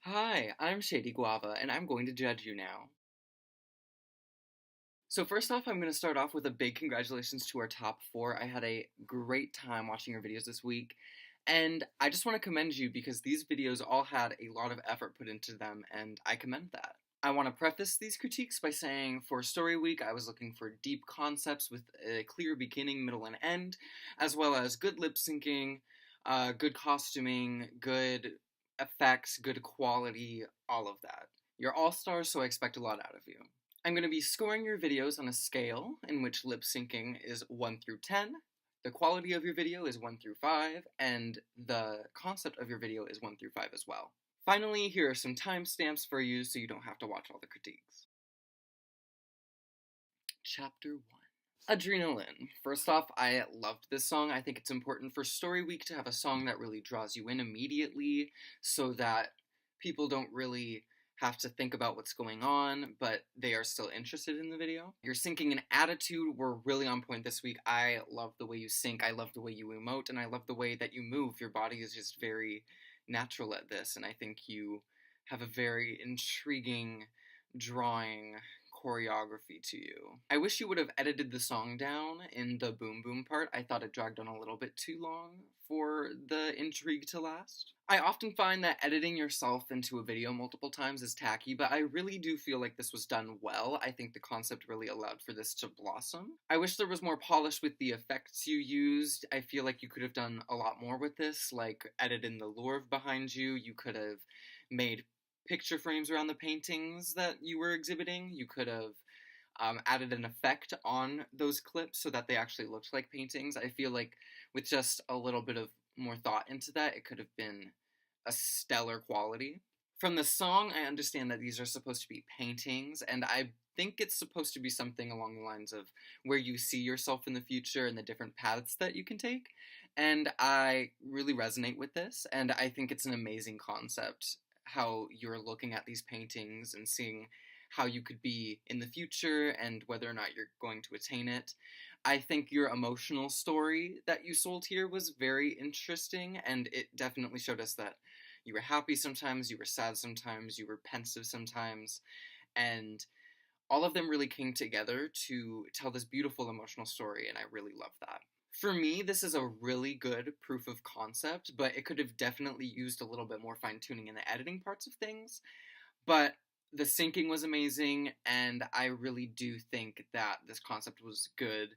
Hi, I'm Shady Guava, and I'm going to judge you now. So first off, I'm going to start off with a big congratulations to our top four. I had a great time watching your videos this week, and I just want to commend you because these videos all had a lot of effort put into them, and I commend that. I want to preface these critiques by saying for Story Week, I was looking for deep concepts with a clear beginning, middle, and end, as well as good lip syncing, good costuming, good effects, good quality, all of that. You're all stars, so I expect a lot out of you. I'm going to be scoring your videos on a scale in which lip syncing is 1 through 10, the quality of your video is 1 through 5, and the concept of your video is 1 through 5 as well. Finally, here are some timestamps for you so you don't have to watch all the critiques. Chapter 1. Adrenaline. First off, I loved this song. I think it's important for Story Week to have a song that really draws you in immediately so that people don't really have to think about what's going on, but they are still interested in the video. Your syncing and attitude were really on point this week. I love the way you sync, I love the way you emote, and I love the way that you move. Your body is just very natural at this, and I think you have a very intriguing drawing choreography to you. I wish you would have edited the song down in the boom boom part. I thought it dragged on a little bit too long for the intrigue to last. I often find that editing yourself into a video multiple times is tacky, but I really do feel like this was done well. I think the concept really allowed for this to blossom. I wish there was more polish with the effects you used. I feel like you could have done a lot more with this, like edit in the lore behind you. You could have made picture frames around the paintings that you were exhibiting. You could have added an effect on those clips so that they actually looked like paintings. I feel like with just a little bit of more thought into that, it could have been a stellar quality. From the song, I understand that these are supposed to be paintings, and I think it's supposed to be something along the lines of where you see yourself in the future and the different paths that you can take. And I really resonate with this, and I think it's an amazing concept how you're looking at these paintings and seeing how you could be in the future and whether or not you're going to attain it. I think your emotional story that you sold here was very interesting, and it definitely showed us that you were happy sometimes, you were sad sometimes, you were pensive sometimes, and all of them really came together to tell this beautiful emotional story, and I really love that. For me, this is a really good proof of concept, but it could have definitely used a little bit more fine tuning in the editing parts of things. But the syncing was amazing, and I really do think that this concept was good,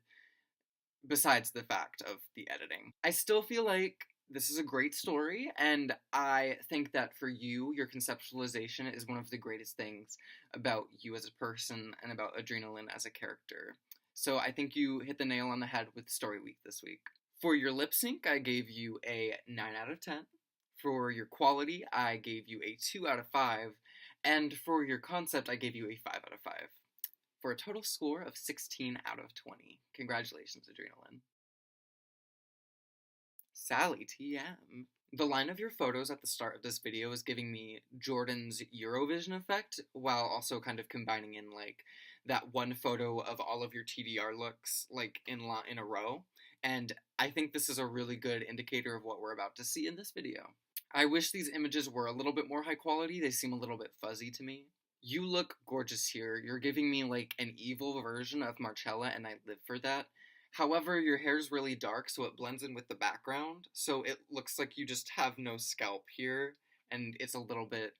besides the fact of the editing. I still feel like this is a great story, and I think that for you, your conceptualization is one of the greatest things about you as a person and about Adrenaline as a character. So I think you hit the nail on the head with Story Week this week. For your lip sync, I gave you a 9 out of 10. For your quality, I gave you a 2 out of 5. And for your concept, I gave you a 5 out of 5. For a total score of 16 out of 20. Congratulations, Adrenaline. Sally TM. The line of your photos at the start of this video is giving me Jordan's Eurovision effect, while also kind of combining in like that one photo of all of your TDR looks like in a row. And I think this is a really good indicator of what we're about to see in this video. I wish these images were a little bit more high quality. They seem a little bit fuzzy to me. You look gorgeous here. You're giving me like an evil version of Marcella, and I live for that. However, your hair's really dark, so it blends in with the background, so it looks like you just have no scalp here, and it's a little bit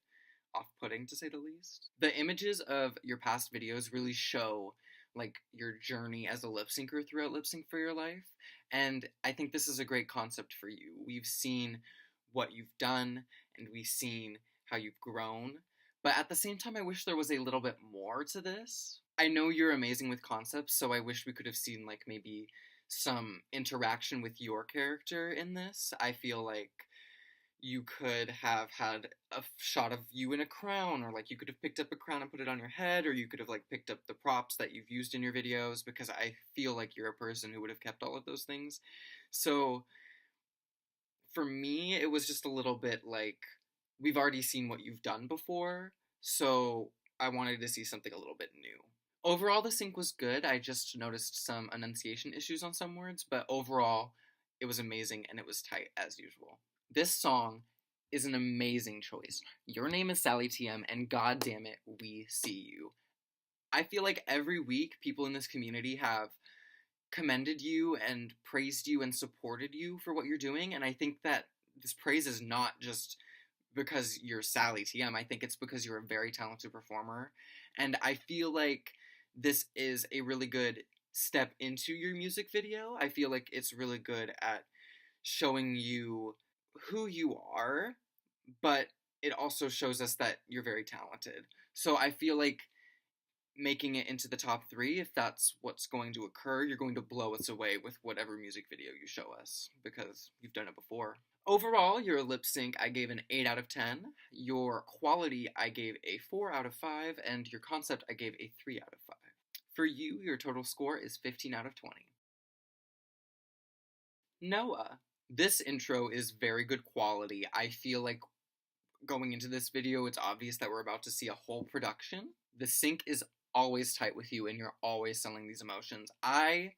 off-putting, to say the least. The images of your past videos really show, like, your journey as a lip syncer throughout Lip Sync for Your Life, and I think this is a great concept for you. We've seen what you've done, and we've seen how you've grown, but at the same time, I wish there was a little bit more to this. I know you're amazing with concepts, so I wish we could have seen, like, maybe some interaction with your character in this. I feel like you could have had a shot of you in a crown, or, like, you could have picked up a crown and put it on your head, or you could have, like, picked up the props that you've used in your videos, because I feel like you're a person who would have kept all of those things. So, for me, it was just a little bit like, we've already seen what you've done before, so I wanted to see something a little bit new. Overall, the sync was good. I just noticed some enunciation issues on some words, but overall, it was amazing and it was tight as usual. This song is an amazing choice. Your name is Sally TM, and god damn it, we see you. I feel like every week people in this community have commended you and praised you and supported you for what you're doing, and I think that this praise is not just because you're Sally TM. I think it's because you're a very talented performer, and I feel like this is a really good step into your music video. I feel like it's really good at showing you who you are, but it also shows us that you're very talented. So I feel like making it into the top 3, if that's what's going to occur, you're going to blow us away with whatever music video you show us, because you've done it before. Overall, your lip sync I gave an 8 out of 10, your quality I gave a 4 out of 5, and your concept I gave a 3 out of 5. For you, your total score is 15 out of 20. Noah. This intro is very good quality. I feel like going into this video, it's obvious that we're about to see a whole production. The sync is always tight with you, and you're always selling these emotions. I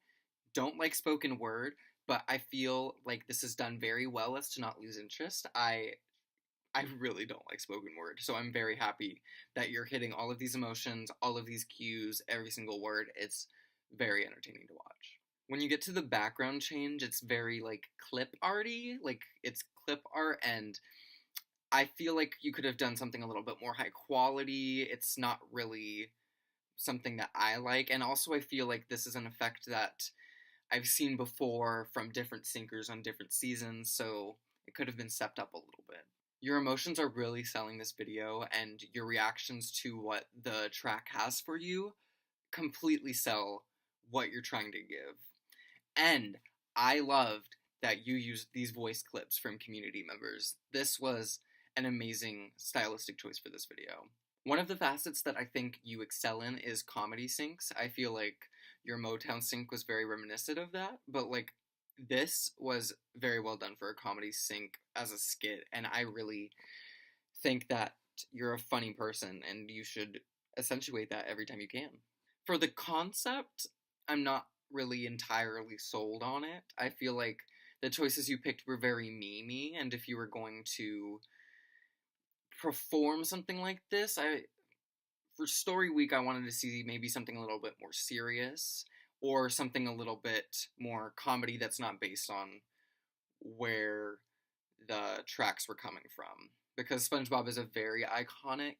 don't like spoken word, but I feel like this is done very well as to not lose interest. I really don't like spoken word, so I'm very happy that you're hitting all of these emotions, all of these cues, every single word. It's very entertaining to watch. When you get to the background change, it's very, like, clip arty. Like, it's clip art, and I feel like you could have done something a little bit more high quality. It's not really something that I like, and also I feel like this is an effect that I've seen before from different syncers on different seasons, so it could have been stepped up a little bit. Your emotions are really selling this video, and your reactions to what the track has for you completely sell what you're trying to give. And I loved that you used these voice clips from community members. This was an amazing stylistic choice for this video. One of the facets that I think you excel in is comedy syncs. I feel like your Motown sync was very reminiscent of that, but like this was very well done for a comedy sync as a skit, and I really think that you're a funny person and you should accentuate that every time you can. For the concept, I'm not really entirely sold on it. I feel like the choices you picked were very memey, and if you were going to perform something like this, for Story Week I wanted to see maybe something a little bit more serious, or something a little bit more comedy that's not based on where the tracks were coming from, because SpongeBob is a very iconic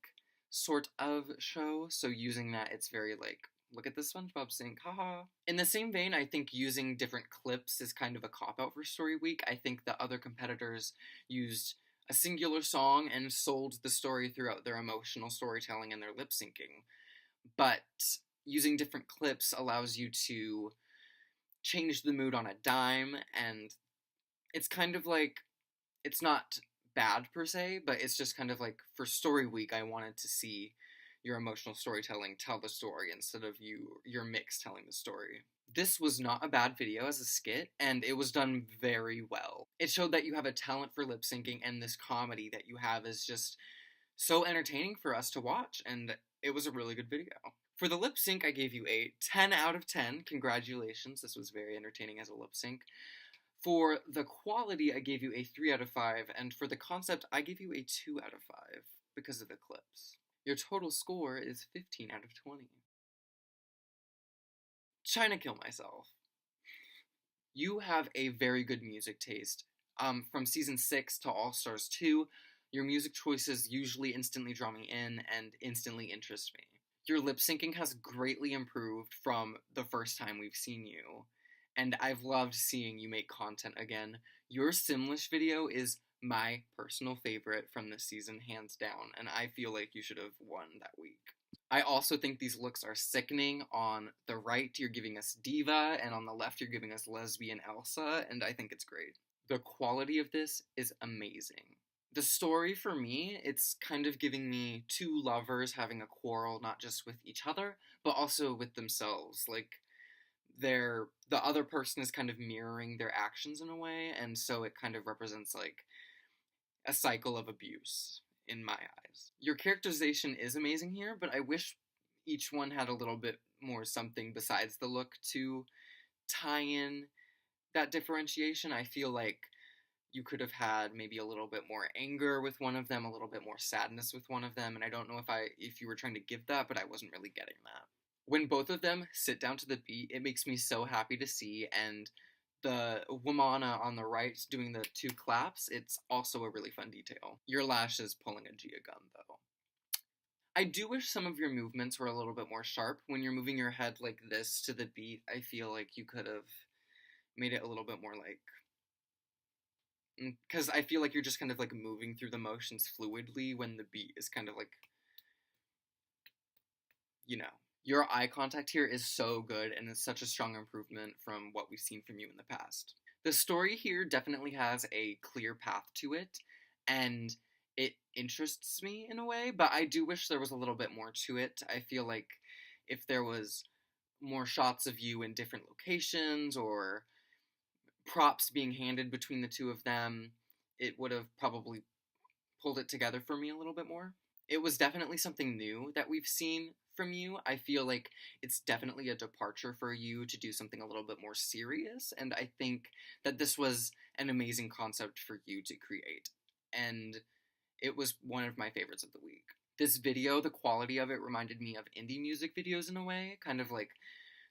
sort of show, so using that, it's very like, look at the SpongeBob sync, haha. In the same vein, I think using different clips is kind of a cop-out for Story Week. I think the other competitors used a singular song and sold the story throughout their emotional storytelling and their lip syncing. But using different clips allows you to change the mood on a dime, and it's kind of like, it's not bad per se, but it's just kind of like, for Story Week, I wanted to see your emotional storytelling tell the story instead of your mix telling the story. This was not a bad video as a skit, and it was done very well. It showed that you have a talent for lip syncing, and this comedy that you have is just so entertaining for us to watch, and it was a really good video. For the lip sync, I gave you a 10 out of 10. Congratulations, this was very entertaining as a lip sync. For the quality, I gave you a 3 out of 5, and for the concept, I gave you a 2 out of 5 because of the clips. Your total score is 15 out of 20. Trying to kill myself. You have a very good music taste. From season 6 to All Stars 2, your music choices usually instantly draw me in and instantly interest me. Your lip syncing has greatly improved from the first time we've seen you, and I've loved seeing you make content again. Your Simlish video is my personal favorite from this season, hands down, and I feel like you should have won that week. I also think these looks are sickening. On the right, you're giving us Diva, and on the left, you're giving us Lesbian Elsa, and I think it's great. The quality of this is amazing. The story, for me, it's kind of giving me two lovers having a quarrel, not just with each other, but also with themselves. Like, the other person is kind of mirroring their actions in a way, and so it kind of represents, like, a cycle of abuse in my eyes. Your characterization is amazing here, but I wish each one had a little bit more something besides the look to tie in that differentiation. I feel like you could have had maybe a little bit more anger with one of them, a little bit more sadness with one of them, and I don't know if you were trying to give that, but I wasn't really getting that. When both of them sit down to the beat, it makes me so happy to see, and the Womana on the right doing the two claps, it's also a really fun detail. Your lash is pulling a Gia gun, though. I do wish some of your movements were a little bit more sharp. When you're moving your head like this to the beat, I feel like you could have made it a little bit more like, because I feel like you're just kind of like moving through the motions fluidly when the beat is kind of like, you know. Your eye contact here is so good and it's such a strong improvement from what we've seen from you in the past. The story here definitely has a clear path to it, and it interests me in a way, but I do wish there was a little bit more to it. I feel like if there was more shots of you in different locations or props being handed between the two of them, it would have probably pulled it together for me a little bit more. It was definitely something new that we've seen from you. I feel like it's definitely a departure for you to do something a little bit more serious, and I think that this was an amazing concept for you to create. And it was one of my favorites of the week. This video, the quality of it reminded me of indie music videos in a way, kind of like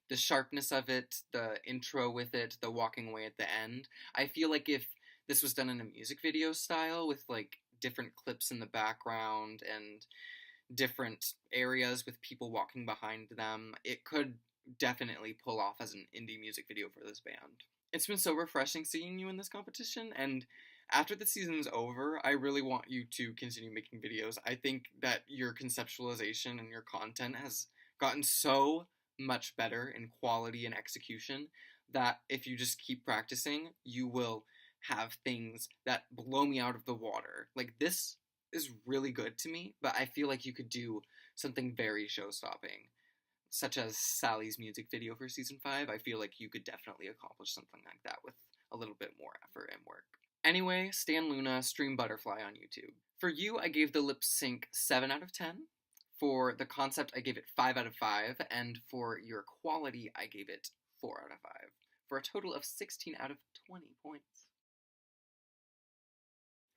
the sharpness of it, the intro with it, the walking away at the end. I feel like if this was done in a music video style with like different clips in the background and different areas with people walking behind them, it could definitely pull off as an indie music video for this band. It's been so refreshing seeing you in this competition, and after the season's over, I really want you to continue making videos. I think that your conceptualization and your content has gotten so much better in quality and execution that if you just keep practicing, you will have things that blow me out of the water. Like, this is really good to me, but I feel like you could do something very show-stopping, such as Sally's music video for season 5. I feel like you could definitely accomplish something like that with a little bit more effort and work. Anyway, Stan Loona, stream Butterfly on YouTube. For you, I gave the lip sync 7 out of 10. For the concept, I gave it 5 out of 5. And for your quality, I gave it 4 out of 5. For a total of 16 out of 20 points.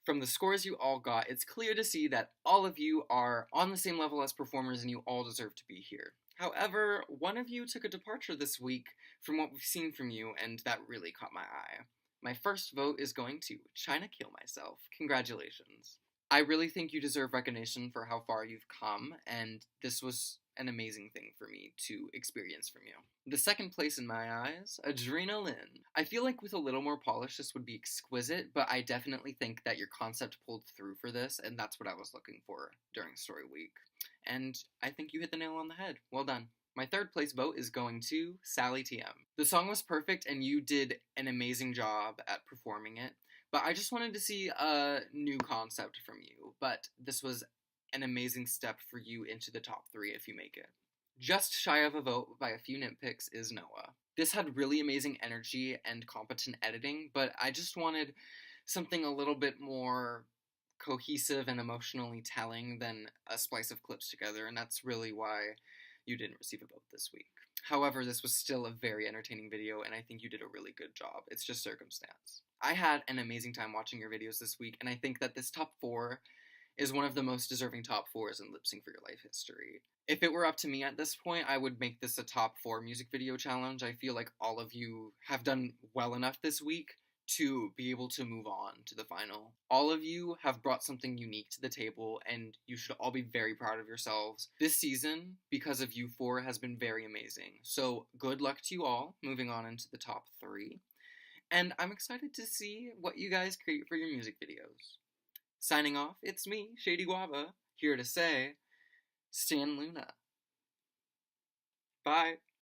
From the scores you all got, it's clear to see that all of you are on the same level as performers and you all deserve to be here. However, one of you took a departure this week from what we've seen from you, and that really caught my eye. My first vote is going to China Kill Myself. Congratulations. I really think you deserve recognition for how far you've come, and this was an amazing thing for me to experience from you. The second place in my eyes, Adrenaline. I feel like with a little more polish this would be exquisite, but I definitely think that your concept pulled through for this, and that's what I was looking for during Story Week. And I think you hit the nail on the head. Well done. My third place vote is going to Sally TM. The song was perfect and you did an amazing job at performing it, but I just wanted to see a new concept from you, but this was an amazing step for you into the top 3 if you make it. Just shy of a vote by a few nitpicks is Noah. This had really amazing energy and competent editing, but I just wanted something a little bit more cohesive and emotionally telling than a splice of clips together, and that's really why you didn't receive a vote this week. However, this was still a very entertaining video, and I think you did a really good job. It's just circumstance. I had an amazing time watching your videos this week, and I think that this top 4 is one of the most deserving top 4s in Lip Sync for Your Life history. If it were up to me at this point, I would make this a top 4 music video challenge. I feel like all of you have done well enough this week to be able to move on to the final. All of you have brought something unique to the table, and you should all be very proud of yourselves. This season, because of you 4, has been very amazing. So good luck to you all, moving on into the top 3. And I'm excited to see what you guys create for your music videos. Signing off, it's me, Shady Guava, here to say, Stan Loona. Bye.